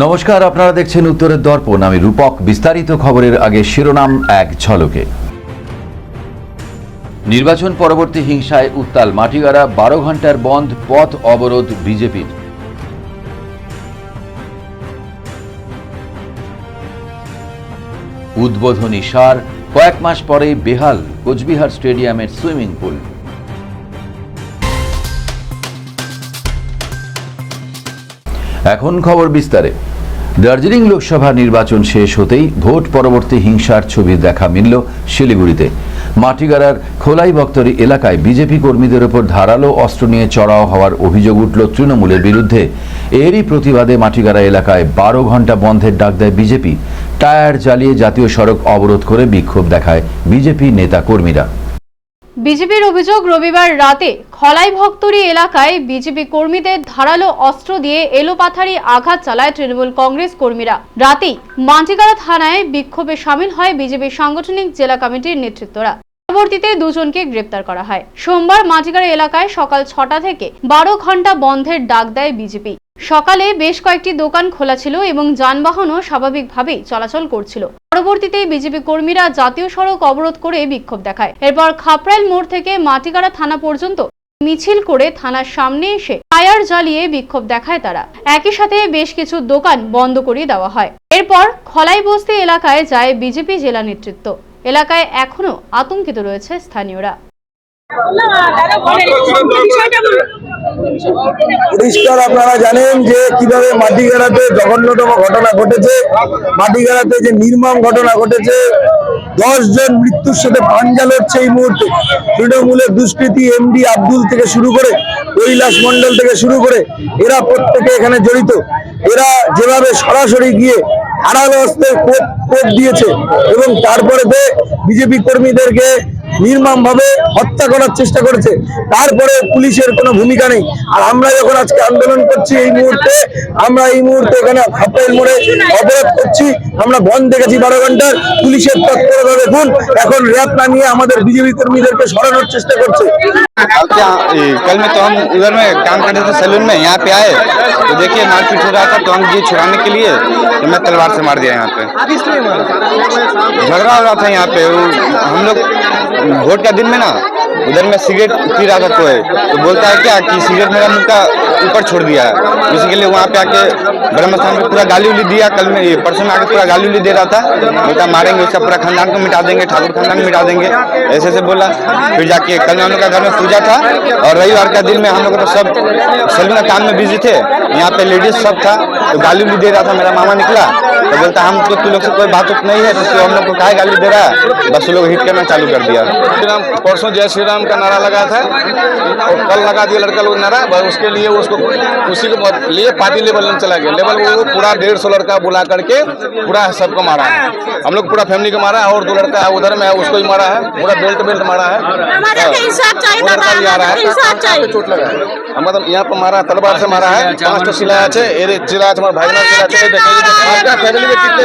নমস্কার, আপনারা দেখছেন উত্তরের দর্পণ। আমি রূপক। বিস্তারিত খবরের আগে শিরোনাম এক ঝলকে। নির্বাচন পরবর্তী হিংসায় উত্তাল মাটিগাড়া, 12 ঘন্টার বন্ধ, পথ অবরোধ বিজেপির। উদ্বোধনী সার, কয়েক মাস পরেই বেহাল কোচবিহার স্টেডিয়ামের সুইমিং পুল। এখন খবর বিস্তারে। দার্জিলিং লোকসভা নির্বাচন শেষ হতেই ভোট পরবর্তী হিংসার ছবি দেখা মিলল শিলিগুড়িতে। মাটিগাড়ার খোলাই বক্তরি এলাকায় বিজেপি কর্মীদের ওপর ধারালো অস্ত্র নিয়ে চড়াও হওয়ার অভিযোগ উঠল তৃণমূলের বিরুদ্ধে। এরই প্রতিবাদে মাটিগাড়া এলাকায় 12 ঘন্টা বন্ধের ডাক দেয় বিজেপি। টায়ার জ্বালিয়ে জাতীয় সড়ক অবরোধ করে বিক্ষোভ দেখায় বিজেপি নেতা কর্মীরা। বিজেপির অভিযোগ, রবিবার রাতে খলাই ভক্তরি এলাকায় বিজেপি কর্মীদের ধারালো অস্ত্র দিয়ে এলোপাথারি আঘাত চালায় তৃণমূল কংগ্রেস কর্মীরা। রাতেই মাটিগাড়া থানায় বিক্ষোভে সামিল হয় বিজেপির সাংগঠনিক জেলা কমিটির নেতৃত্বরা। পরবর্তীতে দুজনকে গ্রেপ্তার করা হয়। সোমবার মাটিগাড়া এলাকায় সকাল 6টা থেকে 12 ঘন্টা বন্ধের ডাক দেয় বিজেপি। সকালে বেশ কয়েকটি দোকান খোলা ছিল এবং যানবাহনও স্বাভাবিকভাবেই চলাচল করছিল। পরবর্তীতে বিজেপি কর্মীরা জাতীয় সড়ক অবরোধ করে বিক্ষোভ দেখায়। এরপর খাপরাইল মোড় থেকে মাটিগাড়া থানা পর্যন্ত মিছিল করে থানার সামনে এসে টায়ার জ্বালিয়ে বিক্ষোভ দেখায় তারা। একই সাথে বেশ কিছু দোকান বন্ধ করে দেওয়া হয়। এরপর খলাই বস্তি এলাকায় যায় বিজেপি জেলা নেতৃত্ব। এলাকায় এখনো আতঙ্কিত রয়েছে স্থানীয়রা। পরিষ্কার আপনারা জানেন যে কিভাবে মাটিগাড়াতে জঘন্যতম ঘটনা ঘটেছে। মাটিগাড়াতে যে নির্মম ঘটনা ঘটেছে, 10 জন মৃত্যুর সাথে পাঞ্জা লড়ছে এই মুহূর্তে। তৃণমূলের দুষ্কৃতী এমডি আব্দুল থেকে শুরু করে কৈলাস মন্ডল থেকে শুরু করে এরা প্রত্যেকে এখানে জড়িত। এরা যেভাবে সরাসরি গিয়ে ধারালো অস্ত্রের কোপ দিয়েছে এবং তারপরে বিজেপি কর্মীদেরকে নির্মম ভাবে হত্যা করার চেষ্টা করেছে, তারপরে পুলিশের কোনো ভূমিকা নেই। আর আমরা যখন আজকে আন্দোলন করছি আমরা এই মুহূর্তে এখানে খাপরাইল মোড়ে অবরোধ করছি। আমরা বন্ধ দেখেছি 12 ঘন্টার। পুলিশের তৎপরতা দেখুন, এখন র্যাপ নামিয়ে আমাদের বিজেপি কর্মীদেরকে সরানোর চেষ্টা করছে। कल में तो हम उधर में काम करते थे सैलून में, यहाँ पे आए तो देखिए मारपीट हो रहा था, तो हम ये छुड़ाने के लिए तो मैं तलवार से मार दिया। यहाँ पे झगड़ा हो रहा था यहाँ पे। हम लोग वोट का दिन में ना उधर में सिगरेट पी रहा था कोई, तो बोलता है क्या कि सिगरेट मेरा मुंह का ऊपर छोड़ दिया है। इसी के लिए वहाँ पे आके ब्रह्म स्थान पे पूरा गाली उली दिया। कल में परसों में आके पूरा गाली उली दे रहा था, बोलता मारेंगे उसका पूरा खानदान को मिटा देंगे, ठाकुर खानदान मिटा देंगे, ऐसे से बोला। फिर जाके कल में हम लोग का घर में पूजा था और रविवार का दिन में हम लोग तो सब सैलून का काम में बिजी थे। यहाँ पे लेडीज सब था, तो गाली उली दे रहा था। मेरा मामा निकला तो बोलता हमको तू लोग से कोई बात नहीं है, तो हम लोग को काहे गाली दे रहा है। बस लोग हिट करना चालू कर दिया। परसों जय श्री राम का नारा लगा था और कल लगा दिया लड़का लोग नारा। उसके लिए उसको उसी के लिए पार्टी लेवल में चला गया। लेवल वो पूरा 150 लड़का बुला करके पूरा सबको मारा है। हम लोग पूरा फैमिली को मारा है और 2 लड़का उधर में उसको ही मारा है, पूरा बेल्ट मारा है। चोट लगा है, मतलब यहाँ पर मारा, तलवार से मारा है। 5 तो सिलाया है, चिरा हमारे भाई फैमिली में कितने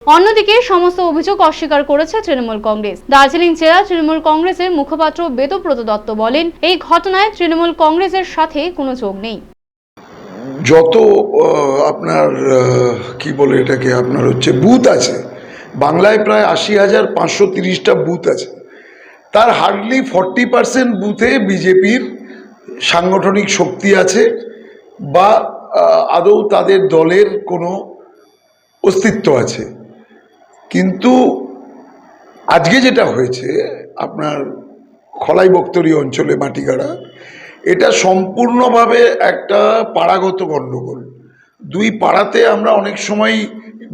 অন্যদিকে সমস্ত অভিযোগ অস্বীকার করেছে তৃণমূল কংগ্রেস। দার্জিলিং জেলা তৃণমূল কংগ্রেসের মুখপাত্র বেদব্রত দত্ত বলেন, এই ঘটনায় তৃণমূল কংগ্রেসের সাথে কোনো যোগ নেই। যত আপনার কি বলে এটাকে আপনার হচ্ছে বুথ আছে বাংলায়, প্রায় 80,530টা বুথ আছে। তার হার্ডলি 40% বুথে বিজেপির সাংগঠনিক শক্তি আছে বা আদৌ তাদের দলের কোনো অস্তিত্ব আছে। কিন্তু আজকে যেটা হয়েছে আপনার খলাই বক্তরি অঞ্চলে মাটিগাড়া, এটা সম্পূর্ণভাবে একটা পাড়াগত গণ্ডগোল। 2 পাড়াতে আমরা অনেক সময়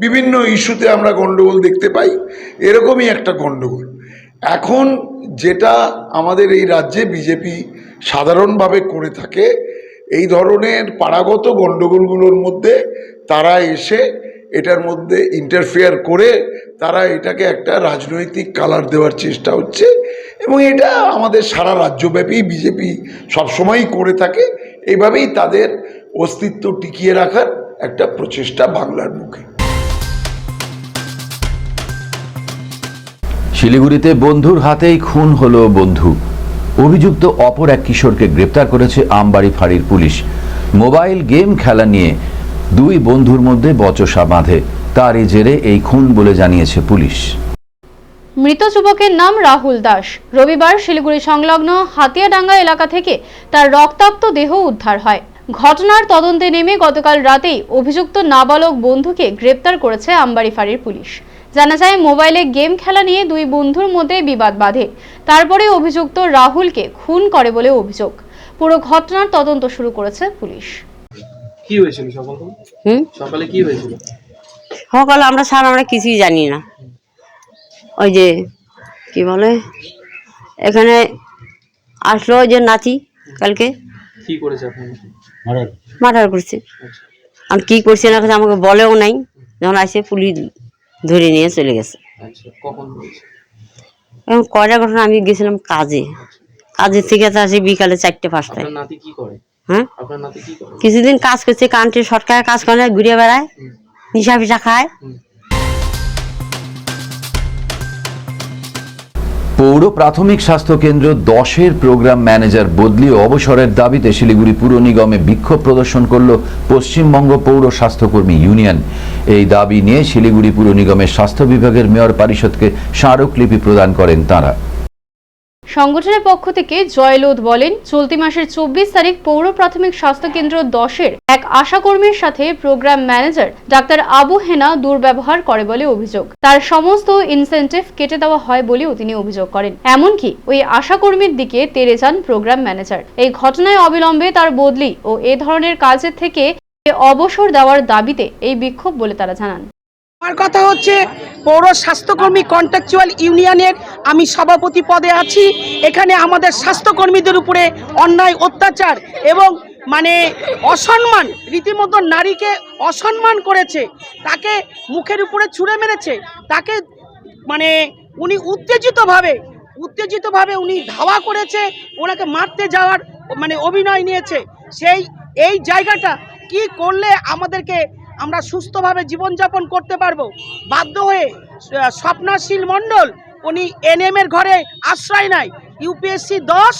বিভিন্ন ইস্যুতে আমরা গণ্ডগোল দেখতে পাই, এরকমই একটা গণ্ডগোল। এখন যেটা আমাদের এই রাজ্যে বিজেপি সাধারণভাবে করে থাকে, এই ধরনের পাড়াগত গণ্ডগোলগুলোর মধ্যে তারা এসে এটার মধ্যে ইন্টারফেয়ার করে তারা এটাকে একটা রাজনৈতিক কালার দেওয়ার চেষ্টা হচ্ছে এবং এটা আমাদের সারা রাজ্যব্যাপী বিজেপি সবসময়ই করে থাকে। এইভাবেই তাদের অস্তিত্ব টিকিয়ে রাখার একটা প্রচেষ্টা বাংলার মুখে। শিলিগুড়িতে বন্ধুর হাতেই খুন হলো বন্ধু। অভিযুক্ত অপর এক কিশোরকে গ্রেপ্তার করেছে আমবাড়ি ফাঁড়ির পুলিশ। মোবাইল গেম খেলা নিয়ে দুই বন্ধুর মধ্যে বচসা বাঁধে, তারই জেরে এই খুন বলে জানিয়েছে পুলিশ। মৃত যুবকের নাম রাহুল দাস। রবিবার শিলিগুড়ি সংলগ্ন হাতিয়াডাঙ্গা এলাকা থেকে তার রক্তাক্ত দেহ উদ্ধার হয়। ঘটনার তদন্তে নেমে গতকাল রাতেই অভিযুক্ত নাবালক বন্ধুকে গ্রেপ্তার করেছে আমবাড়ি ফাঁড়ির পুলিশ। জানা যায়, মোবাইলে গেম খেলা নিয়ে দুই বন্ধুর মধ্যে বিবাদ বাধে, তারপরে অভিযুক্ত রাহুলকে খুন করে বলে অভিযোগ। পুরো ঘটনার তদন্ত শুরু করেছে পুলিশ। কি হয়েছিল সকালে কি হয়েছিল? সকালে আমরা কিছুই জানি না। ওই যে কি বলে, এখানে আসলো যে নাতি কালকে কি করেছে আপনি? মার্ডার করছে। আর কি করছে না করছে আমাকে বলেও নাই। যখন আসে পুলিশ ধরে নিয়ে চলে গেছে। আচ্ছা, কখন হয়েছে? এখন কয়টা ঘটনা, আমি গেছিলাম কাজের থেকে তো আসি বিকালে 4-5টায়। আপনার নাতি কি করে? হ্যাঁ, আপনার নাতি কি করে? কিছুদিন কাজ করছে, কান্ট্রি সরকারের কাজ করে, ঘুরে বেড়ায়, নিশা ফিসা খায়। পৌর প্রাথমিক স্বাস্থ্য কেন্দ্র 10-এর প্রোগ্রাম ম্যানেজার বদলি ও অবসরের দাবিতে শিলিগুড়ি পুর নিগমে বিক্ষোভ প্রদর্শন করল পশ্চিমবঙ্গ পৌর স্বাস্থ্যকর্মী ইউনিয়ন। এই দাবি নিয়ে শিলিগুড়ি পুর নিগমের স্বাস্থ্য বিভাগের মেয়র পরিষদকে স্মারকলিপি প্রদান করেন তাঁরা। সংগঠনের পক্ষ থেকে জয়লোধ বলেন, চলতি মাসের 24 তারিখ পৌর প্রাথমিক স্বাস্থ্য কেন্দ্র 10-এর এক আশাকর্মীর সাথে programme manager doctor Abu Hena দুর্ব্যবহার করে বলে অভিযোগ। তার সমস্ত ইনসেন্টিভ কেটে দেওয়া হয় বলেও তিনি অভিযোগ করেন। এমনকি ওই আশাকর্মীর দিকে তেড়ে যান প্রোগ্রাম ম্যানেজার। এই ঘটনায় অবিলম্বে তার বদলি ও এ ধরনের কাজের থেকে অবসর দেওয়ার দাবিতে এই বিক্ষোভ বলে তারা জানান। আমার কথা হচ্ছে, পৌর স্বাস্থ্যকর্মী কন্ট্রাকচুয়াল ইউনিয়নের আমি সভাপতি পদে আছি। এখানে আমাদের স্বাস্থ্যকর্মীদের উপরে অন্যায় অত্যাচার এবং অসম্মান, রীতিমতো নারীকে অসম্মান করেছে, তাকে মুখের উপরে ছুঁড়ে মেরেছে, তাকে উনি উত্তেজিতভাবে উনি ধাওয়া করেছে, ওনাকে মারতে যাওয়ার অভিনয় নিয়েছে। এই জায়গাটা কি করলে আমরা সুস্থভাবে জীবনযাপন করতে পারবো? বাধ্য হয়ে স্বপ্নাশীল মণ্ডল উনি এনএম এর ঘরে আশ্রয় নেয়। ইউপিএসসি 10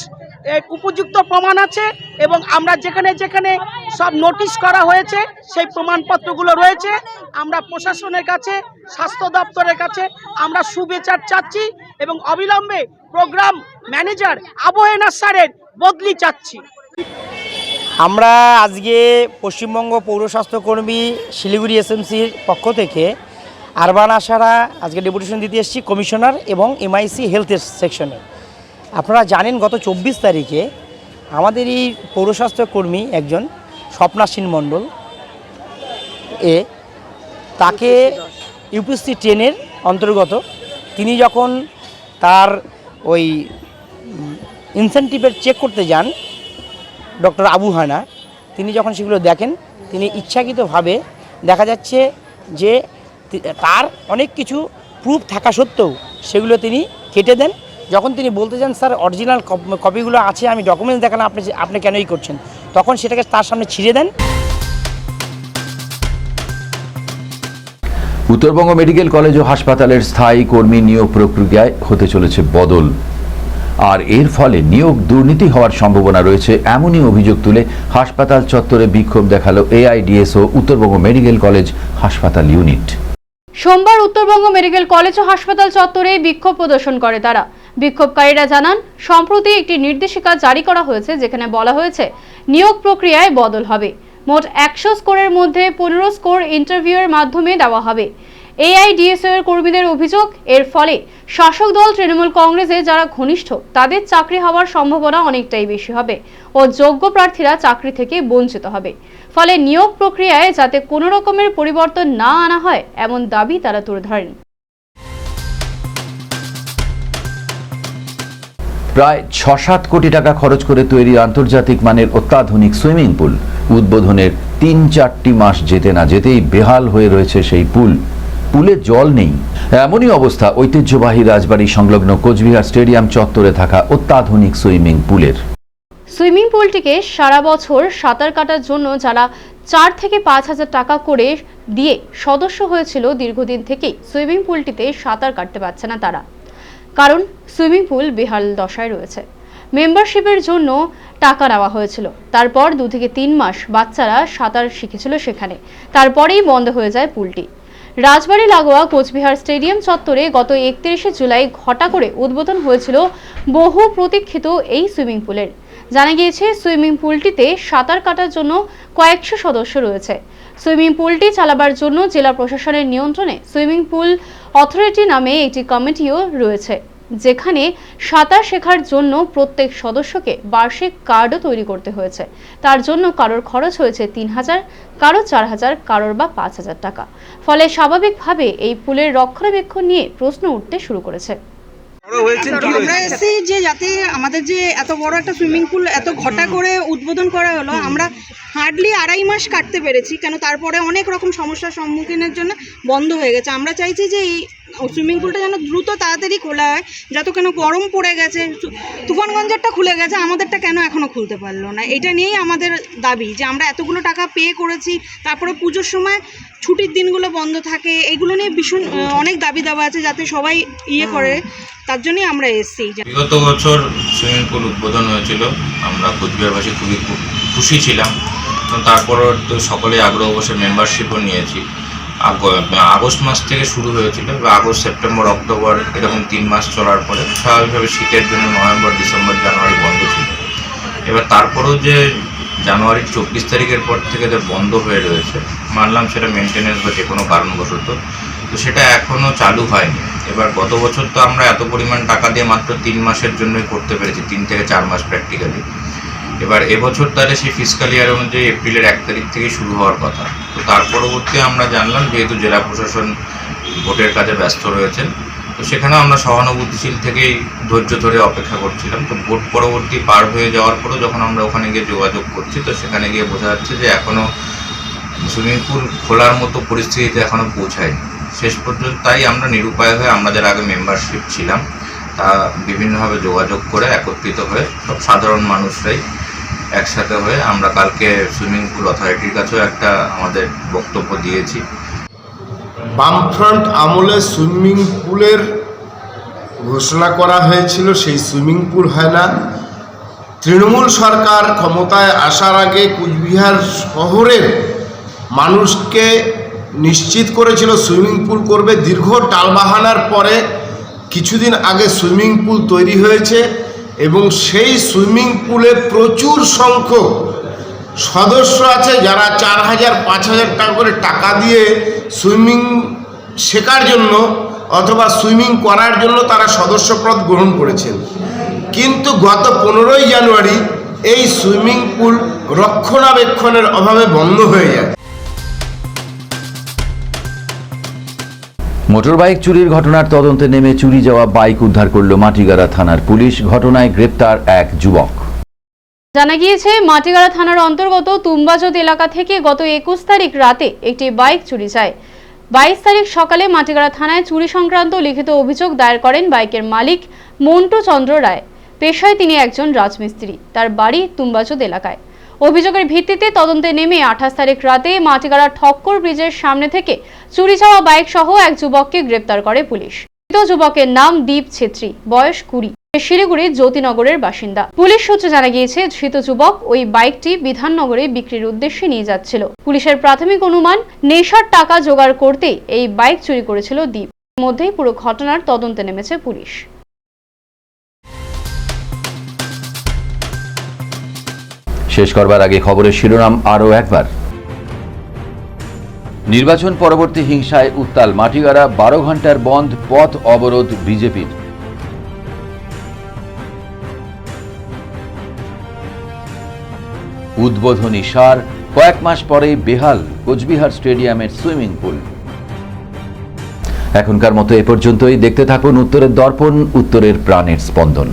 উপযুক্ত প্রমাণ আছে এবং আমরা যেখানে যেখানে সব নোটিশ করা হয়েছে সেই প্রমাণপত্রগুলো রয়েছে। আমরা প্রশাসনের কাছে, স্বাস্থ্য দপ্তরের কাছে আমরা সুবিচার চাচ্ছি এবং অবিলম্বে প্রোগ্রাম ম্যানেজার আবু হেনা স্যারের বদলি চাচ্ছি। আমরা আজকে পশ্চিমবঙ্গ পৌর স্বাস্থ্যকর্মী শিলিগুড়ি এসএমসির পক্ষ থেকে আরবান আশারা আজকে ডেপুটেশন দিতে এসেছি কমিশনার এবং এমআইসি হেলথের সেকশনে। আপনারা জানেন, গত 24 তারিখে আমাদের এই পৌর স্বাস্থ্যকর্মী একজন স্বপ্নাশীল মণ্ডল তাকে ইউপিএসসি 10-এর অন্তর্গত তিনি যখন তার ওই ইনসেন্টিভের চেক করতে যান, ডক্টর আবু হানা তিনি যখন সেগুলো দেখেন, তিনি ইচ্ছাকৃতভাবে দেখা যাচ্ছে যে তার অনেক কিছু প্রুফ থাকা সত্ত্বেও সেগুলো তিনি কেটে দেন। যখন তিনি বলতে যান, স্যার অরিজিনাল কপিগুলো আছে, আমি ডকুমেন্টস দেখালাম, আপনি কেনই করছেন, তখন সেটাকে তার সামনে ছিঁড়ে দেন। উত্তরবঙ্গ মেডিকেল কলেজ ও হাসপাতালের স্থায়ী কর্মী নিয়োগ প্রক্রিয়ায় হতে চলেছে বদল, আর এর ফলে নিয়োগ দুর্নীতি হওয়ার সম্ভাবনা রয়েছে, এমনই অভিযোগ তুলে হাসপাতাল চত্বরে বিক্ষোভ দেখালো এআইডিএস ও উত্তরবঙ্গ মেডিকেল কলেজ হাসপাতাল ইউনিট। সোমবার উত্তরবঙ্গ মেডিকেল কলেজ ও হাসপাতাল চত্বরে বিক্ষোভ প্রদর্শন করে তারা। বিক্ষোভকারীরা জানান, সম্প্রতি একটি নির্দেশিকা জারি করা হয়েছে যেখানে বলা হয়েছে নিয়োগ প্রক্রিয়ায় বদল হবে। মোট 100 স্কোরের মধ্যে 15 স্কোর ইন্টারভিউয়ের মাধ্যমে দেওয়া হবে। এআইডিএসও এর কর্মীদের অভিযোগ, এর ফলে শাসক দল তৃণমূল কংগ্রেসে যারা ঘনিষ্ঠ তাদের চাকরি হওয়ার সম্ভাবনা অনেকটাই বেশি হবে ও যোগ্য প্রার্থীরা চাকরি থেকে বঞ্চিত হবে। ফলে নিয়োগ প্রক্রিয়ায় যাতে কোনো রকমের পরিবর্তন না আনা হয় এমন দাবি তারা তুলে ধরেন। প্রায় 6-7 কোটি টাকা খরচ করে তৈরি আন্তর্জাতিক মানের অত্যাধুনিক সুইমিং পুল উদ্বোধনের 3-4টি মাস যেতে না যেতেই বেহাল হয়ে রয়েছে সেই পুলে জল নেই। এমনই অবস্থা ঐতিহ্যবাহী রাজবাড়ি সংলগ্ন কোচবিহার স্টেডিয়াম চত্বরে থাকা অত্যাধুনিক সুইমিং পুলের। সুইমিং পুলটিকে সারা বছর সাঁতার কাটার জন্য যারা 4 থেকে 5 হাজার টাকা করে দিয়ে সদস্য হয়েছিল, দীর্ঘদিন থেকেই সুইমিং পুলটিতে সাঁতার কাটতে পারছে না তারা, কারণ সুইমিং পুল বেহাল দশায় রয়েছে। মেম্বারশিপের জন্য টাকা নেওয়া হয়েছিল। তারপর 2 থেকে 3 মাস বাচ্চারা সাঁতার শিখেছিল সেখানে, তারপরেই বন্ধ হয়ে যায় পুলটি। রাজবাড়ী লাগোয়া কোচবিহার স্টেডিয়াম চত্বরে গত 31শে জুলাই ঘটা করে উদ্বোধন হয়েছিল বহু প্রতীক্ষিত এই সুইমিং পুলের। জানা গিয়েছে সুইমিং পুলটিতে সাঁতার কাটার জন্য কয়েকশো সদস্য রয়েছে। সুইমিং পুলটি চালাবার জন্য জেলা প্রশাসনের নিয়ন্ত্রণে সুইমিং পুল অথরিটি নামে একটি কমিটিও রয়েছে, যেখানে সাঁতার শেখার জন্য প্রত্যেক সদস্যকে বার্ষিক কার্ডও তৈরি করতে হয়েছে। তার জন্য কারোর খরচ হয়েছে 3000, কারোর 4000, কারোর বা 5000 টাকা। ফলে স্বাভাবিকভাবে এই পুলের রক্ষণাবেক্ষণ নিয়ে প্রশ্ন উঠতে শুরু করেছে। আমরা এসেছি যে যাতে আমাদের যে এত বড় একটা সুইমিং পুল এত ঘটা করে উদ্বোধন করা হলো, আমরা হার্ডলি 2.5 মাস কাটতে পেরেছি, কেন তারপরে অনেক রকম সমস্যার সম্মুখীনের জন্য বন্ধ হয়ে গেছে। আমরা চাইছি যে এই সুইমিং পুলটা যেন দ্রুত তাড়াতাড়ি খোলা হয়, যত কেন গরম পড়ে গেছে, তুফানগঞ্জেরটা খুলে গেছে, আমাদেরটা কেন এখনো খুলতে পারলো না, এটা নিয়েই আমাদের দাবি যে আমরা এতগুলো টাকা পে করেছি, তারপরে পুজোর সময় ছুটির দিনগুলো বন্ধ থাকে, এগুলো নিয়ে ভীষণ অনেক দাবি দাবা আছে যাতে সবাই করে, তার জন্যই আমরা এসেছি। বিগত বছর সুইমিং পুল উদ্বোধন হয়েছিল, আমরা কোচবিহারবাসী খুবই খুশি ছিলাম। তারপরও তো সকলে আগ্রহ বসে মেম্বারশিপও নিয়েছি। আগস্ট মাস থেকে শুরু হয়েছিল, আগস্ট, সেপ্টেম্বর, অক্টোবর এরকম 3 মাস চলার পরে স্বাভাবিকভাবে শীতের জন্য নভেম্বর, ডিসেম্বর, জানুয়ারি বন্ধ ছিল। এবার তারপরেও যে জানুয়ারির 24 তারিখের পর থেকে এদের বন্ধ হয়ে রয়েছে, মানলাম সেটা মেনটেন্যান্স বা যে কোনো কারণবশত, তো সেটা এখনও চালু হয়নি। এবার গত বছর তো আমরা এত পরিমাণ টাকা দিয়ে মাত্র 3 মাসের জন্যই করতে পেরেছি, 3 থেকে 4 মাস প্র্যাকটিক্যালি। এবার এবছর তাহলে সেই ফিসকাল ইয়ার অনুযায়ী এপ্রিলের 1 তারিখ থেকেই শুরু হওয়ার কথা। তো তার পরবর্তী আমরা জানলাম যেহেতু জেলা প্রশাসন ভোটের কাজে ব্যস্ত রয়েছেন, তো সেখানেও আমরা সহানুভূতিশীল থেকেই ধৈর্য ধরে অপেক্ষা করছিলাম। তো ভোট পরবর্তী পার হয়ে যাওয়ার পরও যখন আমরা ওখানে গিয়ে যোগাযোগ করছি, তো সেখানে গিয়ে বোঝা যাচ্ছে যে এখনও সুইমিং পুল খোলার মতো পরিস্থিতিতে এখনও পৌঁছায়নি। শেষ পর্যন্ত তাই আমরা নিরুপায় হয়ে আমরা যারা আগে মেম্বারশিপ ছিলাম তা বিভিন্নভাবে যোগাযোগ করে একত্রিত হয়ে সব সাধারণ মানুষরাই একসাথে হয়ে আমরা কালকে সুইমিং পুল অথরিটির কাছেও একটা আমাদের বক্তব্য দিয়েছি। বামফ্রন্ট আমলে সুইমিং পুলের ঘোষণা করা হয়েছিল, সেই সুইমিং পুল হয় না। তৃণমূল সরকার ক্ষমতায় আসার আগে কুচবিহার শহরের মানুষকে নিশ্চিত করেছিল সুইমিং পুল করবে। দীর্ঘ টালবাহানার পরে কিছুদিন আগে সুইমিং পুল তৈরি হয়েছে এবং সেই সুইমিং পুলে প্রচুর সংখ্যক সদস্য আছে যারা 4000, 5000 টাকা করে টাকা দিয়ে সুইমিং শেখার জন্য অথবা সুইমিং করার জন্য তারা সদস্যপদ গ্রহণ করেছেন। কিন্তু গত 15ই জানুয়ারি এই সুইমিং পুল রক্ষণাবেক্ষণের অভাবে বন্ধ হয়ে যায়। মোটরবাইক চুরির ঘটনার তদন্তে নেমে চুরি যাওয়া বাইক উদ্ধার করল মাটিগাড়া থানার পুলিশ। ঘটনায় গ্রেপ্তার এক যুবক। জানা গিয়েছে মাটিগাড়া থানার অন্তর্গত তুম্বাজোদ এলাকা থেকে গত 21 তারিখ রাতে একটি বাইক চুরি যায়। 22 তারিখ সকালে মাটিগাড়া থানায় চুরি সংক্রান্ত লিখিত অভিযোগ দায়ের করেন বাইকের মালিক মন্টু চন্দ্র রায়। পেশায় তিনি একজন রাজমিস্ত্রি, তার বাড়ি তুম্বাজোদ এলাকায়। অভিযোগের ভিত্তিতে তদন্তে নেমে 28 তারিখ রাতে মাটিগাড়া ঠক্কর ব্রিজের সামনে থেকে চুরি যাওয়া বাইক সহ এক যুবককে গ্রেপ্তার করে পুলিশ। মৃত যুবকের নাম দীপ ছেত্রী, বয়স 20, শিলিগুড়ির জ্যোতিনগরের বাসিন্দা। পুলিশ সূত্রে জানা গিয়েছে ধৃত যুবক ওই বাইকটি বিধাননগরে বিক্রির উদ্দেশ্যে নিয়ে যাচ্ছিল। পুলিশের প্রাথমিক অনুমান নেশার টাকা জোগাড় করতে এই বাইক চুরি করেছিল দীপ। এর মধ্যেই পুরো ঘটনার তদন্তে নেমেছে পুলিশ। শেষ করবার আগে খবরের শিরোনাম আরও একবার। নির্বাচন পরবর্তী হিংসায় উত্তাল মাটিগাড়া, 12 ঘন্টার বন্ধ, পথ অবরোধ বিজেপির। উদ্বোধনী সার, কয়েক মাস পরেই বেহাল কোচবিহার স্টেডিয়ামের সুইমিং পুল। এখনকার মতো এ পর্যন্তই। দেখতে থাকুন উত্তরের দর্পণ, উত্তরের প্রাণের স্পন্দন।